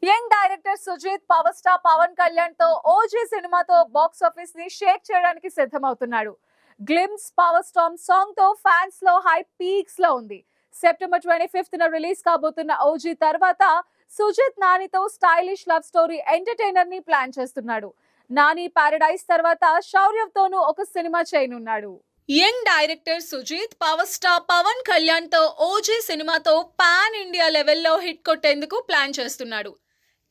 Young director Sujeeth power star Pawan Kalyan తో OG సినిమాతో box office ని షేక్ చేయడానికి సిద్ధమవుతున్నాడు. గ్లిమ్స్ పవర్ స్టార్మ్ సాంగ్ తో ఫ్యాన్స్ లో హై పీక్స్ లో ఉంది. సెప్టెంబర్ 25th రిలీజ్ కాబోతున్న ఓజీ తర్వాత సుజిత్ నానితో స్టైలిష్ లవ్ స్టోరీ ఎంటర్టైనర్ ని ప్లాన్ చేస్తున్నాడు. నాని పారడైజ్ తర్వాత శౌర్యతోనూ ఒక సినిమా చేయనున్నాడు. Young director Sujeeth power star Pawan Kalyan తో ఓజీ సినిమాతో పాన్ ఇండియా లెవెల్లో హిట్ కొట్టేందుకు ప్లాన్ చేస్తున్నాడు.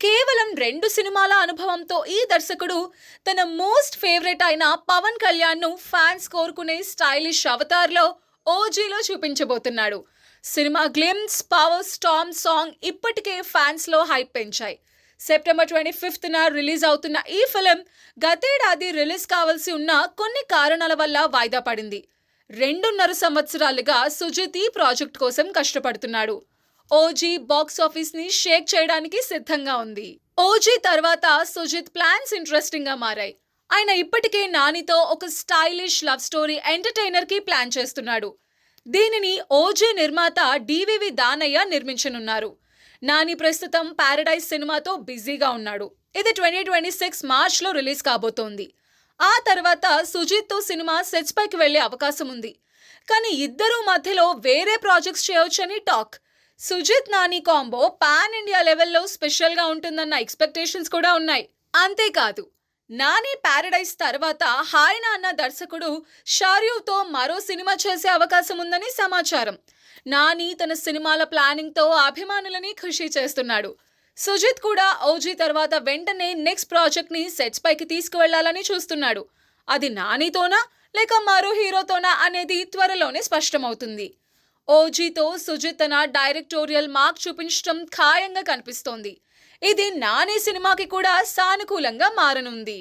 కేవలం 2 సినిమాల అనుభవంతో ఈ దర్శకుడు తన మోస్ట్ ఫేవరెట్ అయిన పవన్ కళ్యాణ్ ను ఫ్యాన్స్ కోరుకునే స్టైలిష్ అవతార్లో ఓజీలో చూపించబోతున్నాడు. సినిమా గ్లిమ్స్ పవర్ స్టార్మ్ సాంగ్ ఇప్పటికే ఫ్యాన్స్ లో హైప్ పెంచాయి. సెప్టెంబర్ 25th రిలీజ్ అవుతున్న ఈ ఫిలిం గతేడాది రిలీజ్ కావాల్సి ఉన్న కొన్ని కారణాల వల్ల వాయిదా పడింది. 2.5 సంవత్సరాలుగా సుజిత్ ఈ ప్రాజెక్ట్ కోసం కష్టపడుతున్నాడు. ఓజీ బాక్స్ ఆఫీస్ ని షేక్ చేయడానికి సిద్ధంగా ఉంది. ఓజీ తర్వాత సుజిత్ ప్లాన్స్ ఇంట్రెస్టింగ్ గా మారాయి. ఆయన ఇప్పటికే నానితో ఒక స్టైలిష్ లవ్ స్టోరీ ఎంటర్టైనర్ కి ప్లాన్ చేస్తున్నాడు. దీనిని ఓజీ నిర్మాత డివివి దానయ్య నిర్మించనున్నారు. నాని ప్రస్తుతం పారడైజ్ సినిమాతో బిజీగా ఉన్నాడు. ఇది 2026 మార్చ్లో రిలీజ్ కాబోతోంది. ఆ తర్వాత సుజిత్ తో సినిమా సెట్స్ పైకి వెళ్లే అవకాశం ఉంది. కానీ ఇద్దరు మధ్యలో వేరే ప్రాజెక్ట్స్ చేయొచ్చని talk. Sujeeth Nani combo pan India లెవెల్లో స్పెషల్ గా ఉంటుందన్న ఎక్స్పెక్టేషన్స్ కూడా ఉన్నాయి. అంతేకాదు నాని పారడైజ్ తర్వాత హాయ్ నాన్న దర్శకుడు షార్యూతో మరో సినిమా చేసే అవకాశం ఉందని సమాచారం. నాని తన సినిమాల ప్లానింగ్ తో అభిమానులని ఖుషి చేస్తున్నాడు. సుజిత్ కూడా ఓజీ తర్వాత వెంటనే నెక్స్ట్ ప్రాజెక్ట్ ని సెట్స్ పైకి తీసుకువెళ్లాలని చూస్తున్నాడు. అది నానితోనా లేక మరో హీరోతోనా అనేది త్వరలోనే స్పష్టమవుతుంది. ఓజీతో సుజిత్ తన డైరెక్టోరియల్ మార్క్ చూపించడం ఖాయంగా కనిపిస్తోంది. ఇది నాని సినిమాకి కూడా సానుకూలంగా మారనుంది.